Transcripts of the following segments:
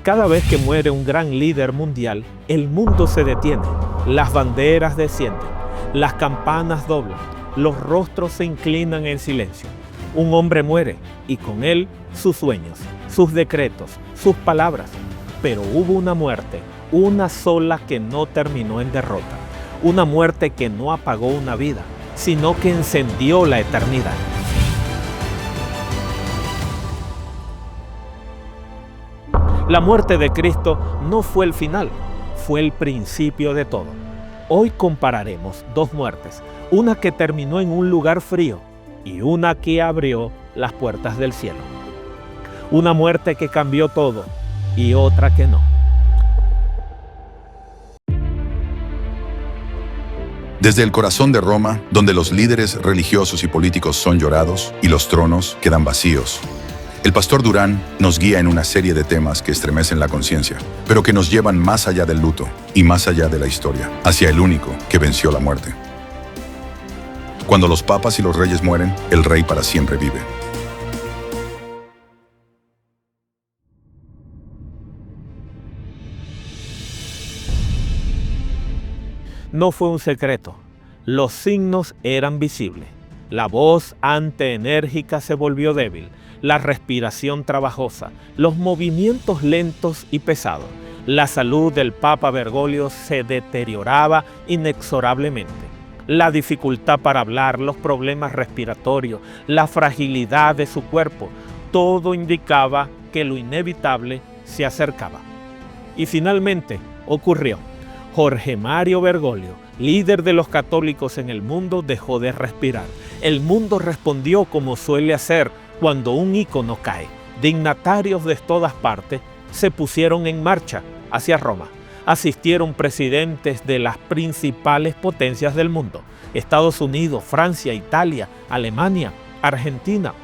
cada vez que muere un gran líder mundial, el mundo se detiene, las banderas descienden, las campanas doblan, los rostros se inclinan en silencio. Un hombre muere y con él sus sueños, sus decretos, sus palabras. Pero hubo una muerte, una sola que no terminó en derrota. Una muerte que no apagó una vida, sino que encendió la eternidad. La muerte de Cristo no fue el final, fue el principio de todo. Hoy compararemos dos muertes, una que terminó en un lugar frío y una que abrió las puertas del cielo. Una muerte que cambió todo y otra que no. Desde el corazón de Roma, donde los líderes religiosos y políticos son llorados y los tronos quedan vacíos, el pastor Durán nos guía en una serie de temas que estremecen la conciencia, pero que nos llevan más allá del luto y más allá de la historia, hacia el único que venció la muerte. Cuando los papas y los reyes mueren, el rey para siempre vive. No fue un secreto, los signos eran visibles. La voz antienérgica se volvió débil, la respiración trabajosa, los movimientos lentos y pesados. La salud del Papa Bergoglio se deterioraba inexorablemente. La dificultad para hablar, los problemas respiratorios, la fragilidad de su cuerpo, todo indicaba que lo inevitable se acercaba. Y finalmente ocurrió. Jorge Mario Bergoglio, líder de los católicos en el mundo, dejó de respirar. El mundo respondió como suele hacer cuando un ícono cae. Dignatarios de todas partes se pusieron en marcha hacia Roma. Asistieron presidentes de las principales potencias del mundo: Estados Unidos, Francia, Italia, Alemania, Argentina.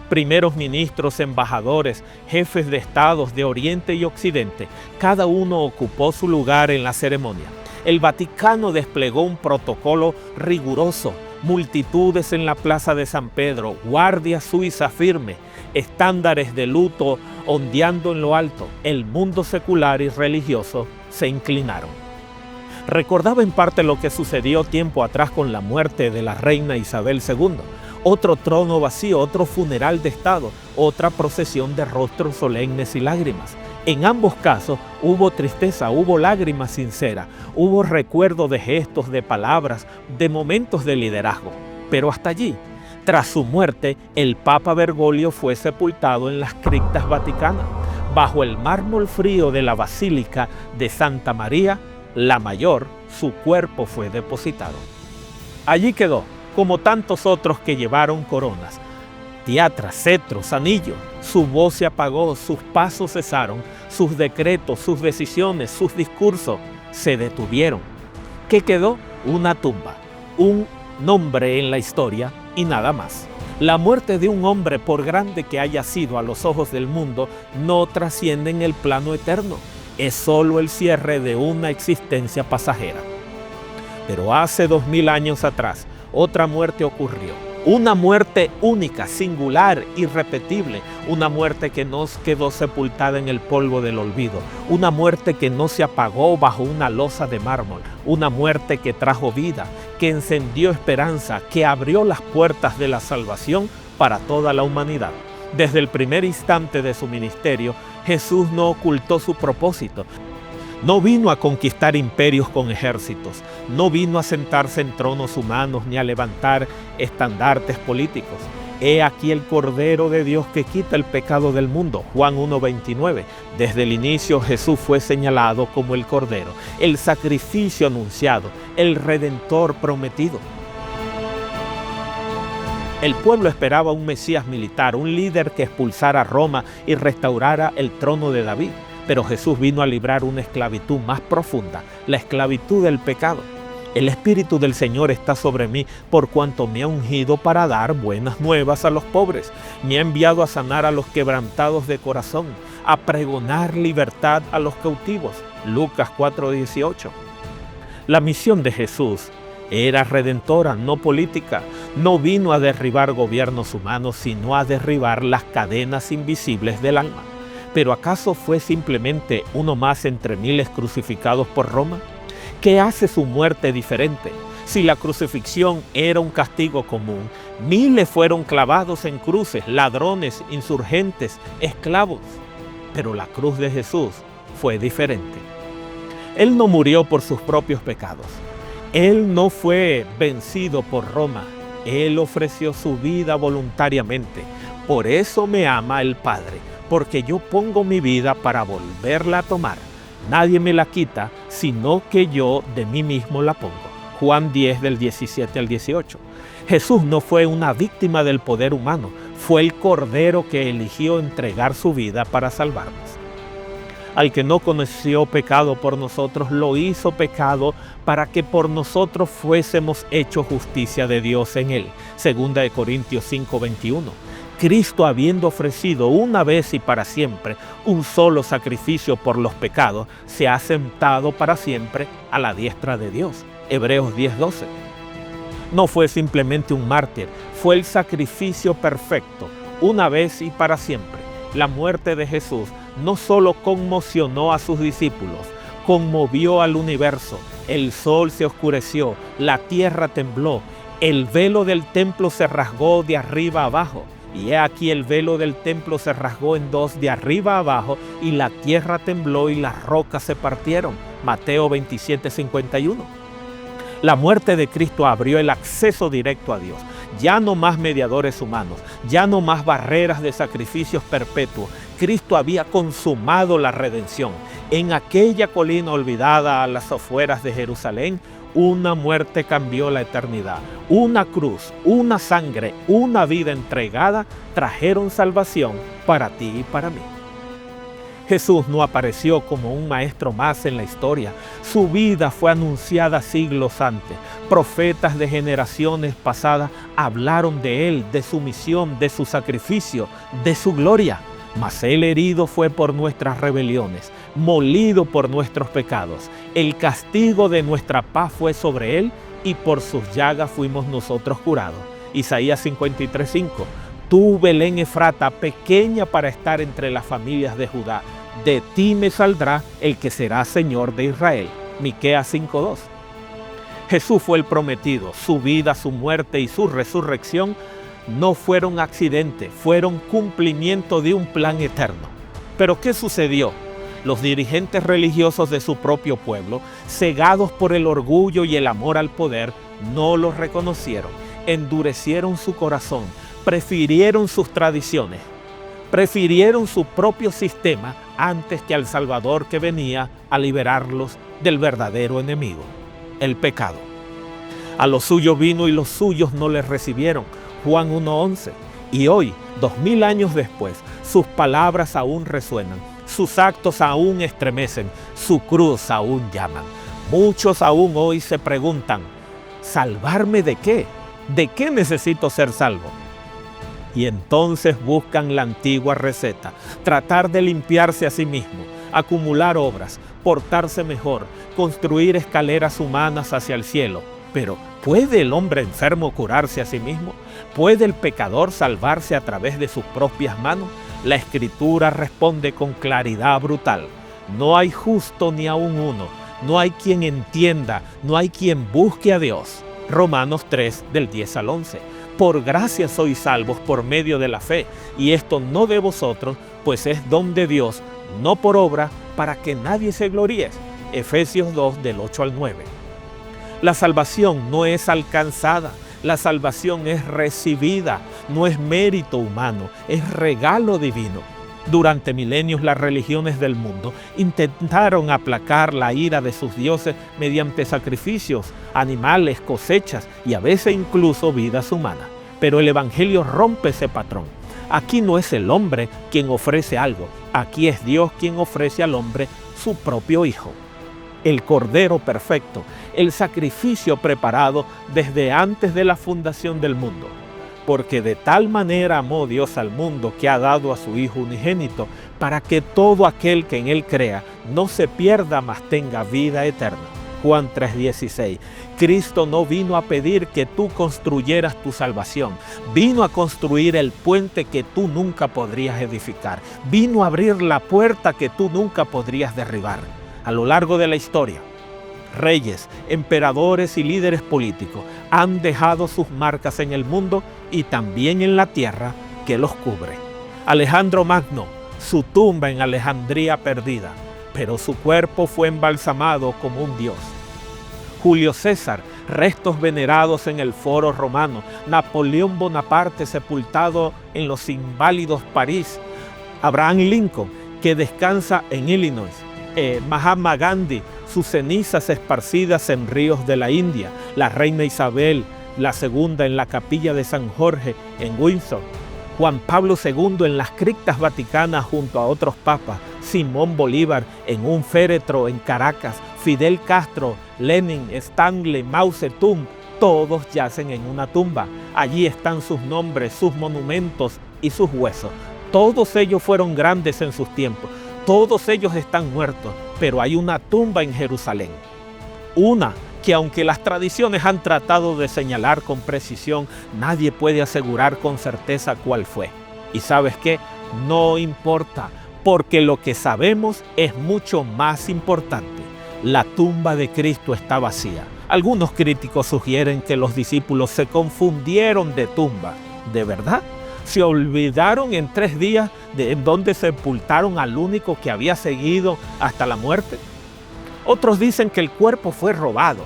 Primeros ministros, embajadores, jefes de estados de Oriente y Occidente, cada uno ocupó su lugar en la ceremonia. El Vaticano desplegó un protocolo riguroso, multitudes en la plaza de San Pedro, guardia suiza firme, estándares de luto ondeando en lo alto. El mundo secular y religioso se inclinaron. Recordaba en parte lo que sucedió tiempo atrás con la muerte de la reina Isabel II. Otro trono vacío, otro funeral de Estado, otra procesión de rostros solemnes y lágrimas. En ambos casos hubo tristeza, hubo lágrimas sinceras, hubo recuerdo de gestos, de palabras, de momentos de liderazgo. Pero hasta allí, tras su muerte, el Papa Bergoglio fue sepultado en las criptas vaticanas. Bajo el mármol frío de la Basílica de Santa María la Mayor, su cuerpo fue depositado. Allí quedó, como tantos otros que llevaron coronas, tiatras, cetros, anillos. Su voz se apagó, sus pasos cesaron, sus decretos, sus decisiones, sus discursos se detuvieron. ¿Qué quedó? Una tumba, un nombre en la historia y nada más. La muerte de un hombre, por grande que haya sido a los ojos del mundo, no trasciende en el plano eterno. Es solo el cierre de una existencia pasajera. Pero hace 2000 años atrás, otra muerte ocurrió. Una muerte única, singular, irrepetible. Una muerte que no quedó sepultada en el polvo del olvido. Una muerte que no se apagó bajo una losa de mármol. Una muerte que trajo vida, que encendió esperanza, que abrió las puertas de la salvación para toda la humanidad. Desde el primer instante de su ministerio, Jesús no ocultó su propósito. No vino a conquistar imperios con ejércitos, no vino a sentarse en tronos humanos ni a levantar estandartes políticos. He aquí el Cordero de Dios que quita el pecado del mundo. Juan 1:29. Desde el inicio Jesús fue señalado como el Cordero, el sacrificio anunciado, el Redentor prometido. El pueblo esperaba un Mesías militar, un líder que expulsara a Roma y restaurara el trono de David. Pero Jesús vino a librar una esclavitud más profunda, la esclavitud del pecado. El Espíritu del Señor está sobre mí, por cuanto me ha ungido para dar buenas nuevas a los pobres. Me ha enviado a sanar a los quebrantados de corazón, a pregonar libertad a los cautivos. Lucas 4:18. La misión de Jesús era redentora, no política. No vino a derribar gobiernos humanos, sino a derribar las cadenas invisibles del alma. ¿Pero acaso fue simplemente uno más entre miles crucificados por Roma? ¿Qué hace su muerte diferente? Si la crucifixión era un castigo común, miles fueron clavados en cruces, ladrones, insurgentes, esclavos. Pero la cruz de Jesús fue diferente. Él no murió por sus propios pecados. Él no fue vencido por Roma. Él ofreció su vida voluntariamente. Por eso me ama el Padre, porque yo pongo mi vida para volverla a tomar. Nadie me la quita, sino que yo de mí mismo la pongo. Juan 10, del 17 al 18. Jesús no fue una víctima del poder humano, fue el Cordero que eligió entregar su vida para salvarnos. Al que no conoció pecado por nosotros, lo hizo pecado para que por nosotros fuésemos hechos justicia de Dios en él. Segunda de Corintios 5, 21. Cristo, habiendo ofrecido una vez y para siempre un solo sacrificio por los pecados, se ha sentado para siempre a la diestra de Dios. Hebreos 10, 12. No fue simplemente un mártir, fue el sacrificio perfecto, una vez y para siempre. La muerte de Jesús no solo conmocionó a sus discípulos, conmovió al universo. El sol se oscureció, la tierra tembló, el velo del templo se rasgó de arriba a abajo. Y he aquí el velo del templo se rasgó en dos de arriba a abajo, y la tierra tembló y las rocas se partieron. Mateo 27, 51. La muerte de Cristo abrió el acceso directo a Dios. Ya no más mediadores humanos, ya no más barreras de sacrificios perpetuos. Cristo había consumado la redención. En aquella colina olvidada a las afueras de Jerusalén, una muerte cambió la eternidad. Una cruz, una sangre, una vida entregada trajeron salvación para ti y para mí. Jesús no apareció como un maestro más en la historia. Su vida fue anunciada siglos antes. Profetas de generaciones pasadas hablaron de él, de su misión, de su sacrificio, de su gloria. Mas él herido fue por nuestras rebeliones, molido por nuestros pecados. El castigo de nuestra paz fue sobre él, y por sus llagas fuimos nosotros curados. Isaías 53:5. Tú, Belén Efrata, pequeña para estar entre las familias de Judá, de ti me saldrá el que será Señor de Israel. Miqueas 5:2. Jesús fue el prometido. Su vida, su muerte y su resurrección no fueron accidentes, fueron cumplimiento de un plan eterno. ¿Pero qué sucedió? Los dirigentes religiosos de su propio pueblo, cegados por el orgullo y el amor al poder, no lo reconocieron, endurecieron su corazón, prefirieron sus tradiciones, prefirieron su propio sistema antes que al Salvador que venía a liberarlos del verdadero enemigo, el pecado. A los suyos vino y los suyos no les recibieron. Juan 1:11. Y hoy, 2000 años después, sus palabras aún resuenan, sus actos aún estremecen, su cruz aún llaman. Muchos aún hoy se preguntan, ¿salvarme de qué? ¿De qué necesito ser salvo? Y entonces buscan la antigua receta, tratar de limpiarse a sí mismo, acumular obras, portarse mejor, construir escaleras humanas hacia el cielo. Pero, ¿puede el hombre enfermo curarse a sí mismo? ¿Puede el pecador salvarse a través de sus propias manos? La Escritura responde con claridad brutal. No hay justo ni aun uno, no hay quien entienda, no hay quien busque a Dios. Romanos 3, del 10 al 11. Por gracia sois salvos por medio de la fe, y esto no de vosotros, pues es don de Dios, no por obra, para que nadie se gloríe. Efesios 2, del 8 al 9. La salvación no es alcanzada, la salvación es recibida, no es mérito humano, es regalo divino. Durante milenios las religiones del mundo intentaron aplacar la ira de sus dioses mediante sacrificios, animales, cosechas y a veces incluso vidas humanas. Pero el Evangelio rompe ese patrón. Aquí no es el hombre quien ofrece algo, aquí es Dios quien ofrece al hombre su propio Hijo. El Cordero perfecto, el sacrificio preparado desde antes de la fundación del mundo. Porque de tal manera amó Dios al mundo que ha dado a su Hijo unigénito, para que todo aquel que en él crea no se pierda, mas tenga vida eterna. Juan 3:16. Cristo no vino a pedir que tú construyeras tu salvación. Vino a construir el puente que tú nunca podrías edificar. Vino a abrir la puerta que tú nunca podrías derribar. A lo largo de la historia, reyes, emperadores y líderes políticos han dejado sus marcas en el mundo y también en la tierra que los cubre. Alejandro Magno, su tumba en Alejandría perdida, pero su cuerpo fue embalsamado como un dios. Julio César, restos venerados en el Foro Romano. Napoleón Bonaparte, sepultado en los Inválidos, París. Abraham Lincoln, que descansa en Illinois. Mahatma Gandhi, sus cenizas esparcidas en ríos de la India. La reina Isabel II en la capilla de San Jorge en Windsor. Juan Pablo II en las criptas vaticanas junto a otros papas. Simón Bolívar en un féretro en Caracas. Fidel Castro, Lenin, Stanley, Mao Zedong, todos yacen en una tumba. Allí están sus nombres, sus monumentos y sus huesos. Todos ellos fueron grandes en sus tiempos. Todos ellos están muertos, pero hay una tumba en Jerusalén. Una que, aunque las tradiciones han tratado de señalar con precisión, nadie puede asegurar con certeza cuál fue. ¿Y sabes qué? No importa, porque lo que sabemos es mucho más importante. La tumba de Cristo está vacía. Algunos críticos sugieren que los discípulos se confundieron de tumba. ¿De verdad? ¿Se olvidaron en 3 días de dónde sepultaron al único que había seguido hasta la muerte? Otros dicen que el cuerpo fue robado.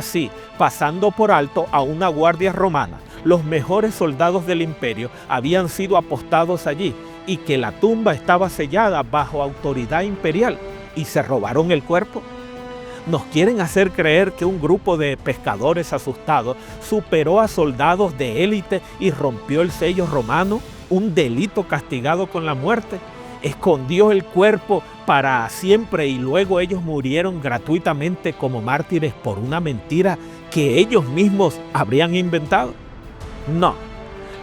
Sí, pasando por alto a una guardia romana. Los mejores soldados del imperio habían sido apostados allí y que la tumba estaba sellada bajo autoridad imperial. ¿Y se robaron el cuerpo? Nos quieren hacer creer que un grupo de pescadores asustados superó a soldados de élite y rompió el sello romano, un delito castigado con la muerte. Escondió el cuerpo para siempre y luego ellos murieron gratuitamente como mártires por una mentira que ellos mismos habrían inventado. No,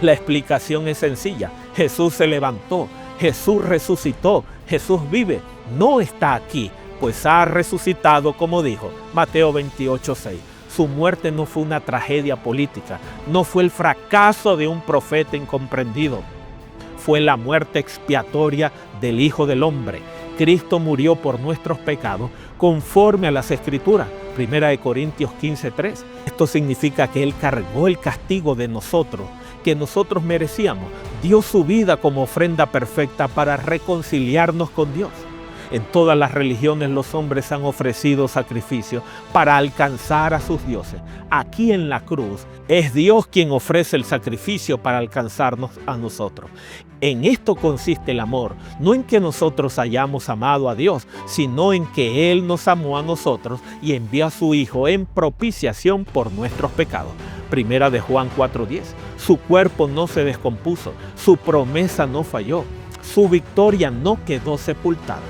la explicación es sencilla. Jesús se levantó, Jesús resucitó, Jesús vive, no está aquí, pues ha resucitado, como dijo Mateo 28:6. Su muerte no fue una tragedia política, no fue el fracaso de un profeta incomprendido. Fue la muerte expiatoria del Hijo del Hombre. Cristo murió por nuestros pecados conforme a las Escrituras. 1 Corintios 15:3. Esto significa que Él cargó el castigo de nosotros, que nosotros merecíamos. Dio su vida como ofrenda perfecta para reconciliarnos con Dios. En todas las religiones los hombres han ofrecido sacrificios para alcanzar a sus dioses. Aquí en la cruz es Dios quien ofrece el sacrificio para alcanzarnos a nosotros. En esto consiste el amor, no en que nosotros hayamos amado a Dios, sino en que Él nos amó a nosotros y envió a su Hijo en propiciación por nuestros pecados. 1 de Juan 4:10. Su cuerpo no se descompuso, su promesa no falló, su victoria no quedó sepultada.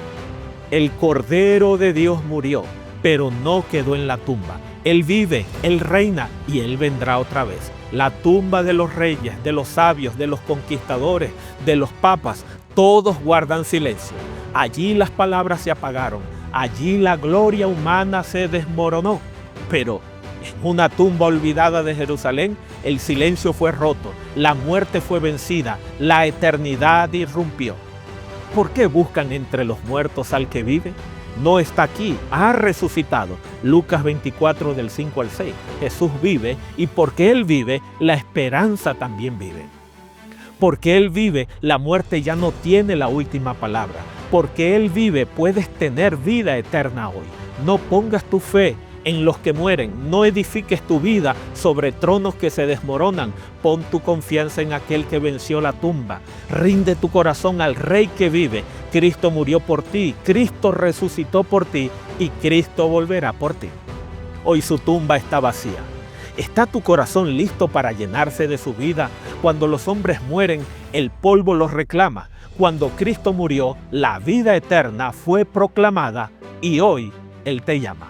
El Cordero de Dios murió, pero no quedó en la tumba. Él vive, Él reina y Él vendrá otra vez. La tumba de los reyes, de los sabios, de los conquistadores, de los papas, todos guardan silencio. Allí las palabras se apagaron, allí la gloria humana se desmoronó. Pero en una tumba olvidada de Jerusalén, el silencio fue roto, la muerte fue vencida, la eternidad irrumpió. ¿Por qué buscan entre los muertos al que vive? No está aquí, ha resucitado. Lucas 24 del 5 al 6. Jesús vive y porque Él vive, la esperanza también vive. Porque Él vive, la muerte ya no tiene la última palabra. Porque Él vive, puedes tener vida eterna hoy. No pongas tu fe en los que mueren, no edifiques tu vida sobre tronos que se desmoronan. Pon tu confianza en aquel que venció la tumba. Rinde tu corazón al Rey que vive. Cristo murió por ti, Cristo resucitó por ti y Cristo volverá por ti. Hoy su tumba está vacía. ¿Está tu corazón listo para llenarse de su vida? Cuando los hombres mueren, el polvo los reclama. Cuando Cristo murió, la vida eterna fue proclamada y hoy Él te llama.